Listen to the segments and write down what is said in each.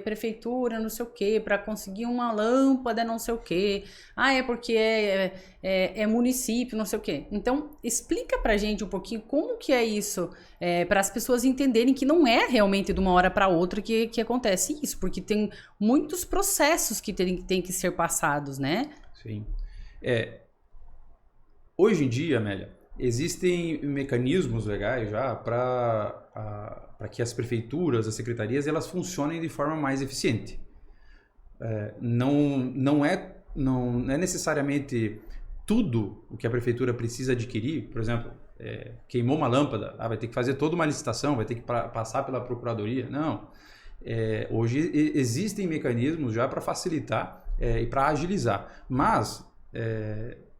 prefeitura, não sei o quê, para conseguir uma lâmpada, não sei o quê. Ah, é porque é município, não sei o quê. Então, explica pra gente um pouquinho como que é isso, para as pessoas entenderem que não é realmente de uma hora para outra que acontece isso, porque tem muitos processos que tem que ser passados, né? Sim. Hoje em dia, Amélia, existem mecanismos legais já para que as prefeituras, as secretarias, elas funcionem de forma mais eficiente. Não é necessariamente tudo o que a prefeitura precisa adquirir. Por exemplo, queimou uma lâmpada, vai ter que fazer toda uma licitação, vai ter que passar pela procuradoria. Não. Hoje existem mecanismos já para facilitar e para agilizar, mas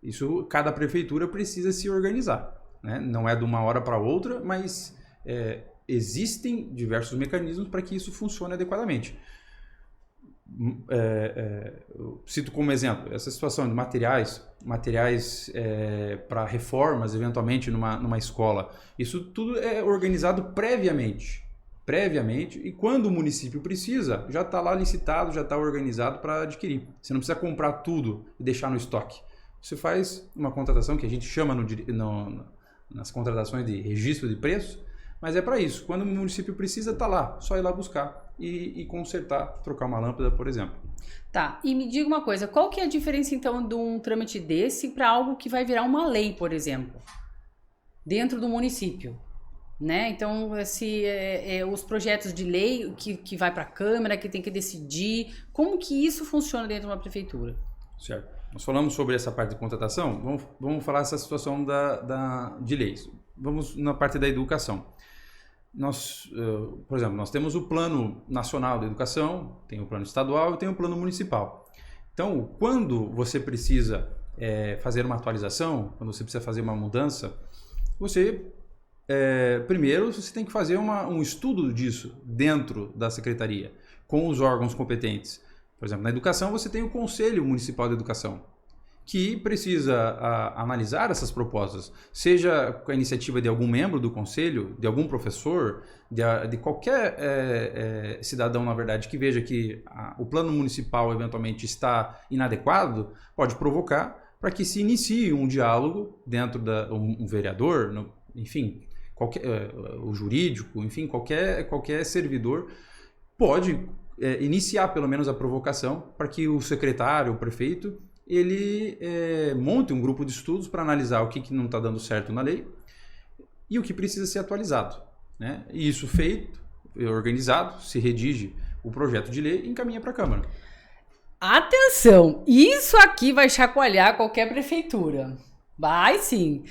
isso cada prefeitura precisa se organizar, né? Não é de uma hora para outra, mas existem diversos mecanismos para que isso funcione adequadamente. Eu cito como exemplo essa situação de materiais para reformas, eventualmente numa escola. Isso tudo é organizado previamente, e quando o município precisa, já está lá licitado, já está organizado para adquirir. Você não precisa comprar tudo e deixar no estoque. Você faz uma contratação que a gente chama nas contratações de registro de preço, mas é para isso. Quando o município precisa, está lá, só ir lá buscar e consertar, trocar uma lâmpada, por exemplo. Tá, e me diga uma coisa, qual que é a diferença então de um trâmite desse para algo que vai virar uma lei, por exemplo, dentro do município? Né? Então, os projetos de lei que vai para a Câmara, que tem que decidir, como que isso funciona dentro de uma prefeitura? Certo. Nós falamos sobre essa parte de contratação, vamos falar essa situação de leis. Vamos na parte da educação. Por exemplo, nós temos o Plano Nacional de Educação, tem o Plano Estadual e tem o Plano Municipal. Então, quando você precisa fazer uma atualização, quando você precisa fazer uma mudança, primeiro você tem que fazer um estudo disso dentro da secretaria, com os órgãos competentes. Por exemplo, na educação você tem o Conselho Municipal de Educação, que precisa analisar essas propostas, seja com a iniciativa de algum membro do conselho, de algum professor, de qualquer cidadão, na verdade, que veja que o plano municipal eventualmente está inadequado, pode provocar para que se inicie um diálogo dentro um vereador, enfim, o jurídico, enfim, qualquer servidor pode iniciar pelo menos a provocação para que o secretário, o prefeito, ele monte um grupo de estudos para analisar o que não está dando certo na lei e o que precisa ser atualizado, né? E isso feito, organizado, se redige o projeto de lei e encaminha para a Câmara. Atenção! Isso aqui vai chacoalhar qualquer prefeitura. Vai sim!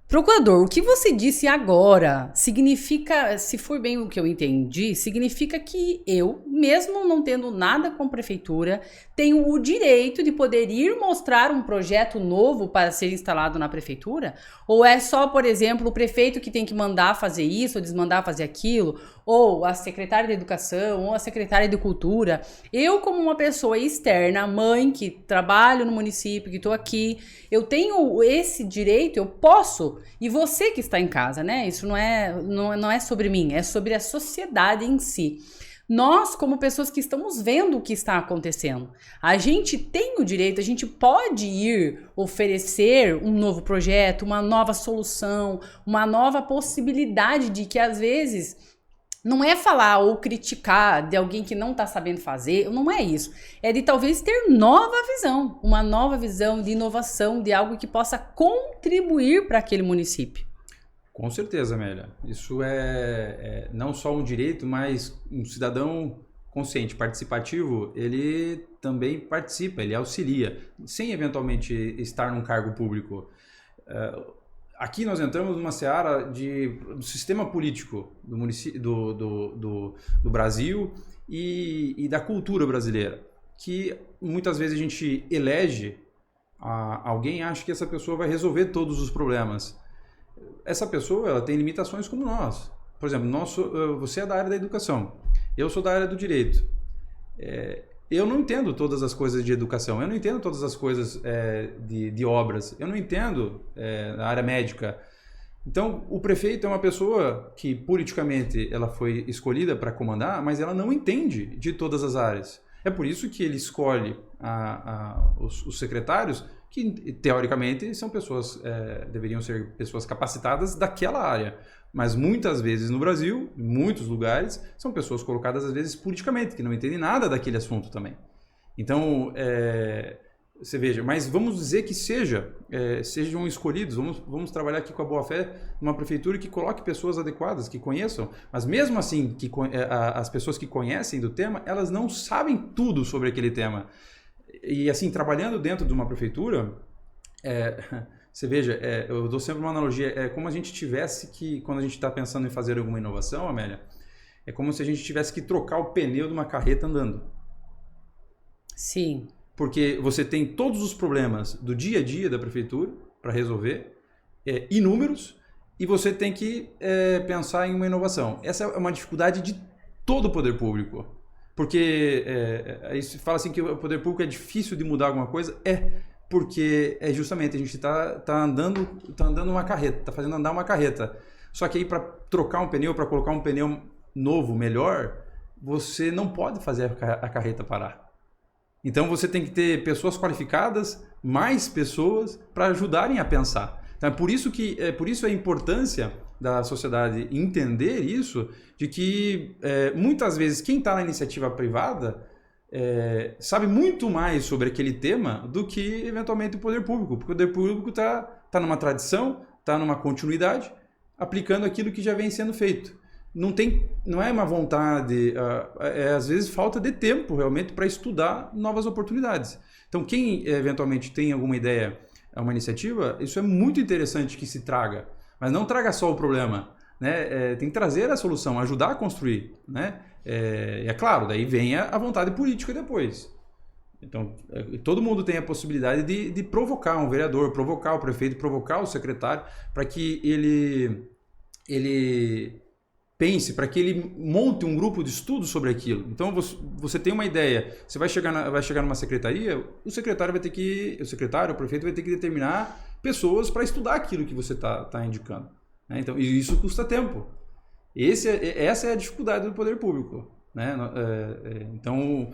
Procurador, o que você disse agora significa, se for bem o que eu entendi, significa que eu, mesmo não tendo nada com prefeitura, tenho o direito de poder ir mostrar um projeto novo para ser instalado na prefeitura? Ou é só, por exemplo, o prefeito que tem que mandar fazer isso ou desmandar fazer aquilo? Ou a secretária de Educação, ou a secretária de Cultura? Eu, como uma pessoa externa, mãe, que trabalho no município, que estou aqui, eu tenho esse direito, eu posso. E você que está em casa, né? Isso não é sobre mim, é sobre a sociedade em si. Nós, como pessoas que estamos vendo o que está acontecendo, a gente tem o direito, a gente pode ir oferecer um novo projeto, uma nova solução, uma nova possibilidade de que, às vezes, não é falar ou criticar de alguém que não está sabendo fazer, não é isso. É de talvez ter uma nova visão de inovação, de algo que possa contribuir para aquele município. Com certeza, Amélia. Isso é não só um direito, mas um cidadão consciente, participativo, ele também participa, ele auxilia, sem eventualmente estar num cargo público. Aqui nós entramos numa seara do sistema político do município, do Brasil e da cultura brasileira, que muitas vezes a gente elege alguém e acha que essa pessoa vai resolver todos os problemas. Essa pessoa ela tem limitações como nós. Por exemplo, você é da área da educação, eu sou da área do direito. Eu não entendo todas as coisas de educação, eu não entendo todas as coisas de obras, eu não entendo na área médica. Então, o prefeito é uma pessoa que politicamente ela foi escolhida para comandar, mas ela não entende de todas as áreas. É por isso que ele escolhe os secretários, que teoricamente são pessoas, deveriam ser pessoas capacitadas daquela área. Mas muitas vezes no Brasil, em muitos lugares, são pessoas colocadas às vezes politicamente, que não entendem nada daquele assunto também. Então, você veja, mas vamos dizer que sejam escolhidos, vamos trabalhar aqui com a boa-fé numa prefeitura que coloque pessoas adequadas, que conheçam, mas mesmo assim, as pessoas que conhecem do tema, elas não sabem tudo sobre aquele tema. E assim, trabalhando dentro de uma prefeitura, você veja, eu dou sempre uma analogia, é como a gente tivesse que, quando a gente está pensando em fazer alguma inovação, Amélia, é como se a gente tivesse que trocar o pneu de uma carreta andando. Sim. Porque você tem todos os problemas do dia a dia da prefeitura para resolver, inúmeros, e você tem que pensar em uma inovação. Essa é uma dificuldade de todo o poder público. Porque aí se fala assim que o poder público é difícil de mudar alguma coisa, porque justamente a gente está andando uma carreta, está fazendo andar uma carreta. Só que aí para trocar um pneu, para colocar um pneu novo, melhor, você não pode fazer a carreta parar. Então você tem que ter pessoas qualificadas, mais pessoas para ajudarem a pensar. Então, por isso a importância da sociedade entender isso, de que muitas vezes quem está na iniciativa privada sabe muito mais sobre aquele tema do que eventualmente o poder público, porque o poder público está numa tradição, está numa continuidade, aplicando aquilo que já vem sendo feito. Não é uma vontade, às vezes falta de tempo realmente para estudar novas oportunidades. Então quem eventualmente tem alguma ideia, uma iniciativa, isso é muito interessante que se traga, mas não traga só o problema, né? Tem que trazer a solução, ajudar a construir, né? É claro, daí vem a vontade política depois. Então todo mundo tem a possibilidade de provocar um vereador, provocar o prefeito, provocar o secretário, para que ele pense, para que ele monte um grupo de estudo sobre aquilo. Então você tem uma ideia, você vai chegar numa secretaria, o prefeito vai ter que determinar pessoas para estudar aquilo que você está indicando, né? Então, e isso custa tempo. Essa é a dificuldade do poder público, né? Então,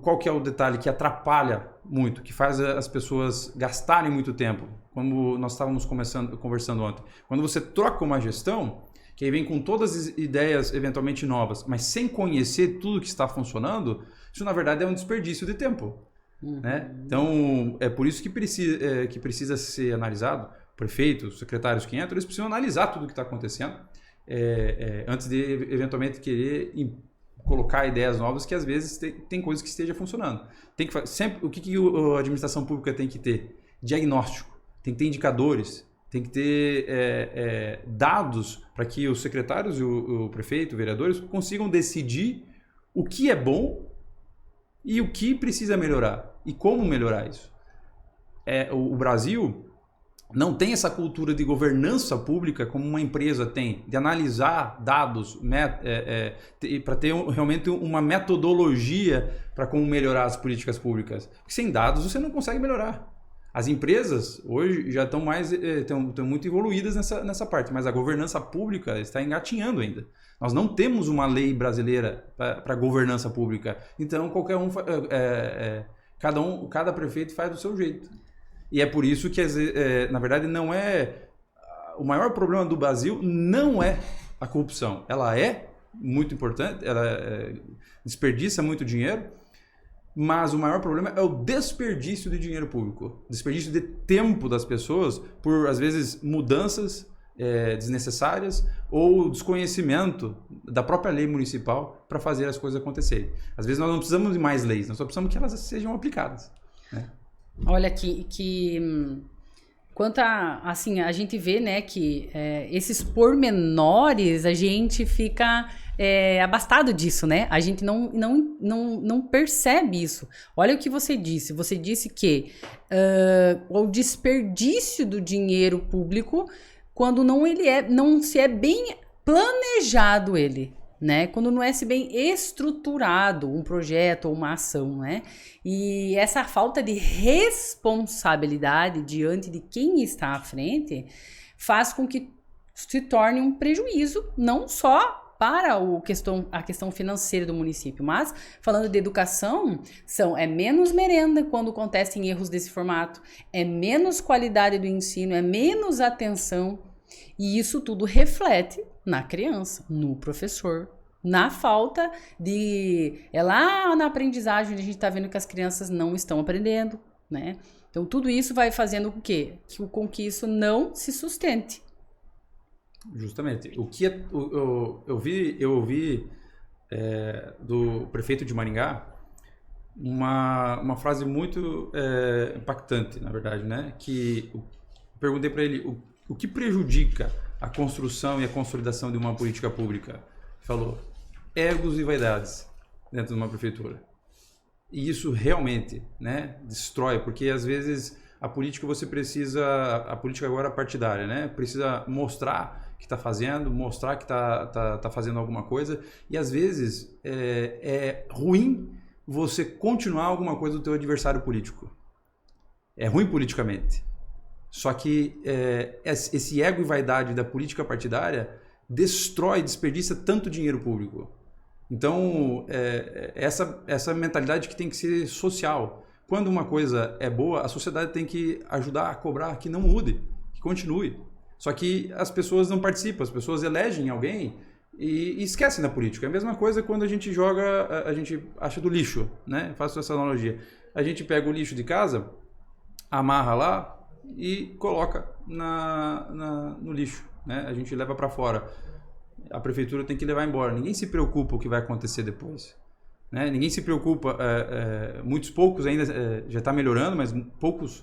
qual que é o detalhe que atrapalha muito, que faz as pessoas gastarem muito tempo? Como nós estávamos conversando ontem, quando você troca uma gestão, que aí vem com todas as ideias eventualmente novas, mas sem conhecer tudo que está funcionando, isso na verdade é um desperdício de tempo. Né? Então, é por isso que precisa ser analisado. Prefeitos, secretários que entram, eles precisam analisar tudo o que está acontecendo antes de eventualmente querer colocar ideias novas, que às vezes tem coisas que estejam funcionando. O que a administração pública tem que ter? Diagnóstico, tem que ter indicadores, tem que ter dados para que os secretários, o prefeito, os vereadores consigam decidir o que é bom e o que precisa melhorar e como melhorar isso. O Brasil não tem essa cultura de governança pública como uma empresa tem, de analisar dados para ter realmente uma metodologia para como melhorar as políticas públicas. Porque sem dados você não consegue melhorar. As empresas hoje já estão muito evoluídas nessa parte, mas a governança pública está engatinhando ainda. Nós não temos uma lei brasileira para governança pública. Então, cada prefeito faz do seu jeito. E é por isso que, na verdade, não é... O maior problema do Brasil não é a corrupção. Ela é muito importante, ela desperdiça muito dinheiro, mas o maior problema é o desperdício de dinheiro público. Desperdício de tempo das pessoas por, às vezes, mudanças desnecessárias ou desconhecimento da própria lei municipal para fazer as coisas acontecerem. Às vezes nós não precisamos de mais leis, nós só precisamos que elas sejam aplicadas, né? Olha que quanto assim, a gente vê, né, que esses pormenores a gente fica abastado disso, né? A gente não percebe isso. Olha o que você disse. Você disse que o desperdício do dinheiro público quando não se é bem planejado ele, né? Quando não é bem estruturado um projeto ou uma ação, né? E essa falta de responsabilidade diante de quem está à frente faz com que se torne um prejuízo, não só para a questão financeira do município, mas falando de educação, é menos merenda quando acontecem erros desse formato, é menos qualidade do ensino, é menos atenção, e isso tudo reflete na criança, no professor, na falta de... É lá na aprendizagem onde a gente está vendo que as crianças não estão aprendendo, né? Então, tudo isso vai fazendo com que isso não se sustente. Justamente. O que eu ouvi do prefeito de Maringá uma frase muito impactante, na verdade, né? Que eu perguntei para ele o que prejudica a construção e a consolidação de uma política pública. Ele falou: egos e vaidades dentro de uma prefeitura. E isso realmente, né, destrói, porque às vezes a política a política agora partidária, né, precisa mostrar que está fazendo, mostrar que tá fazendo alguma coisa, e às vezes é ruim você continuar alguma coisa do teu adversário político. É ruim politicamente. Só que esse ego e vaidade da política partidária desperdiça tanto dinheiro público. Então, essa mentalidade que tem que ser social. Quando uma coisa é boa, a sociedade tem que ajudar a cobrar que não mude, que continue. Só que as pessoas não participam, as pessoas elegem alguém e esquecem da política. É a mesma coisa quando a gente joga, a gente acha do lixo, né? Faço essa analogia. A gente pega o lixo de casa, amarra lá e coloca no lixo, né? A gente leva para fora. A prefeitura tem que levar embora. Ninguém se preocupa o que vai acontecer depois, né? Ninguém se preocupa. Muitos poucos ainda já está melhorando, mas poucos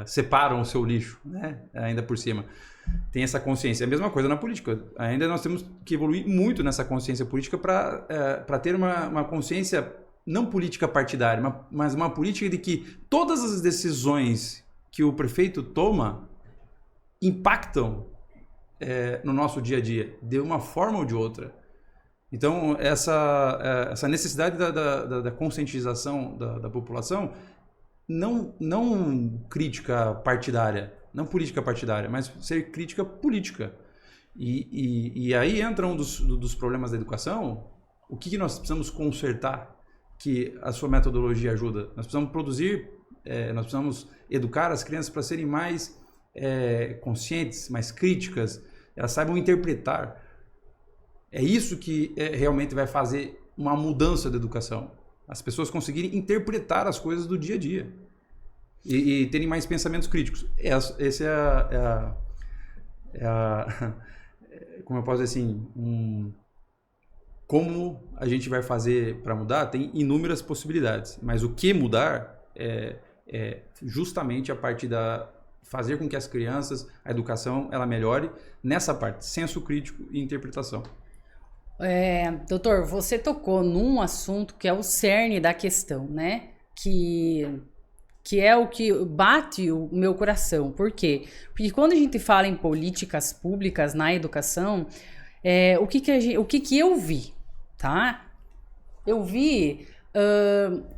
separam o seu lixo, né? Ainda por cima. Tem essa consciência. É a mesma coisa na política. Ainda nós temos que evoluir muito nessa consciência política para ter uma consciência não política partidária, mas uma política de que todas as decisões que o prefeito toma impactam no nosso dia a dia, de uma forma ou de outra. Então, essa necessidade da conscientização da população, não crítica partidária, não política partidária, mas ser crítica política. E aí entra um dos problemas da educação. O que nós precisamos consertar que a sua metodologia ajuda? Nós precisamos nós precisamos educar as crianças para serem mais conscientes, mais críticas, elas saibam interpretar. É isso que realmente vai fazer uma mudança da educação. As pessoas conseguirem interpretar as coisas do dia a dia e terem mais pensamentos críticos. Esse como eu posso dizer assim, como a gente vai fazer para mudar, tem inúmeras possibilidades, mas o que mudar é justamente a parte fazer com que as crianças, a educação, ela melhore nessa parte, senso crítico e interpretação. Doutor, você tocou num assunto que é o cerne da questão, né? Que é o que bate o meu coração. Por quê? Porque quando a gente fala em políticas públicas na educação, o que eu vi, tá? Eu vi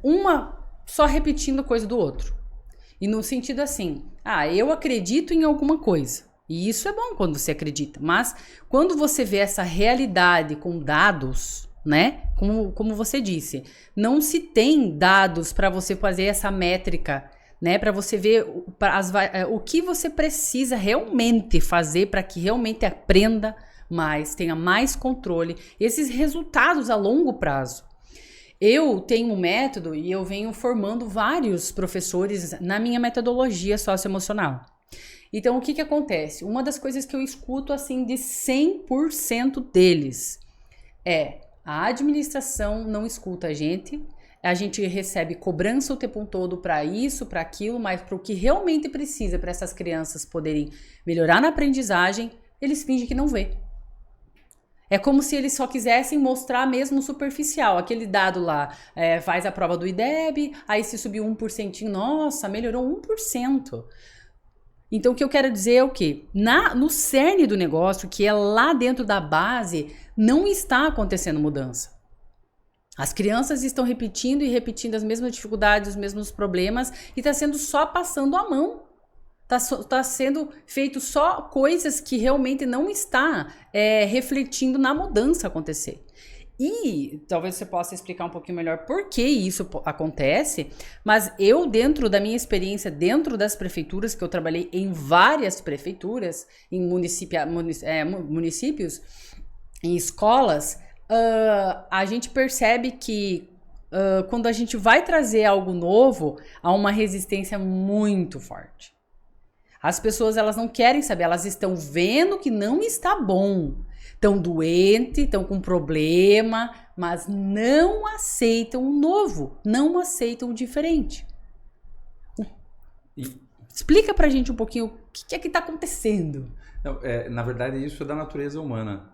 uma só repetindo coisa do outro. E no sentido assim, eu acredito em alguma coisa. E isso é bom quando você acredita. Mas quando você vê essa realidade com dados, né? Como você disse, não se tem dados para você fazer essa métrica, né? Para você ver o que você precisa realmente fazer para que realmente aprenda mais, tenha mais controle. Esses resultados a longo prazo. Eu tenho um método e eu venho formando vários professores na minha metodologia socioemocional. Então, o que acontece? Uma das coisas que eu escuto, assim, de 100% deles a administração não escuta a gente recebe cobrança o tempo todo para isso, para aquilo, mas para o que realmente precisa para essas crianças poderem melhorar na aprendizagem, eles fingem que não vê. É como se eles só quisessem mostrar mesmo superficial. Aquele dado lá, faz a prova do IDEB, aí se subiu 1%, nossa, melhorou 1%. Então, o que eu quero dizer é o quê? No cerne do negócio, que é lá dentro da base, não está acontecendo mudança. As crianças estão repetindo as mesmas dificuldades, os mesmos problemas, e está sendo só passando a mão. Tá sendo feito só coisas que realmente não está refletindo na mudança acontecer. E talvez você possa explicar um pouquinho melhor por que isso acontece, mas eu, dentro da minha experiência, dentro das prefeituras, que eu trabalhei em várias prefeituras, em municípios, em escolas, a gente percebe que quando a gente vai trazer algo novo, há uma resistência muito forte. As pessoas, elas não querem saber, elas estão vendo que não está bom. Estão doentes, estão com problema, mas não aceitam o novo, não aceitam o diferente. Explica pra gente um pouquinho o que é que está acontecendo. Não, na verdade, isso é da natureza humana.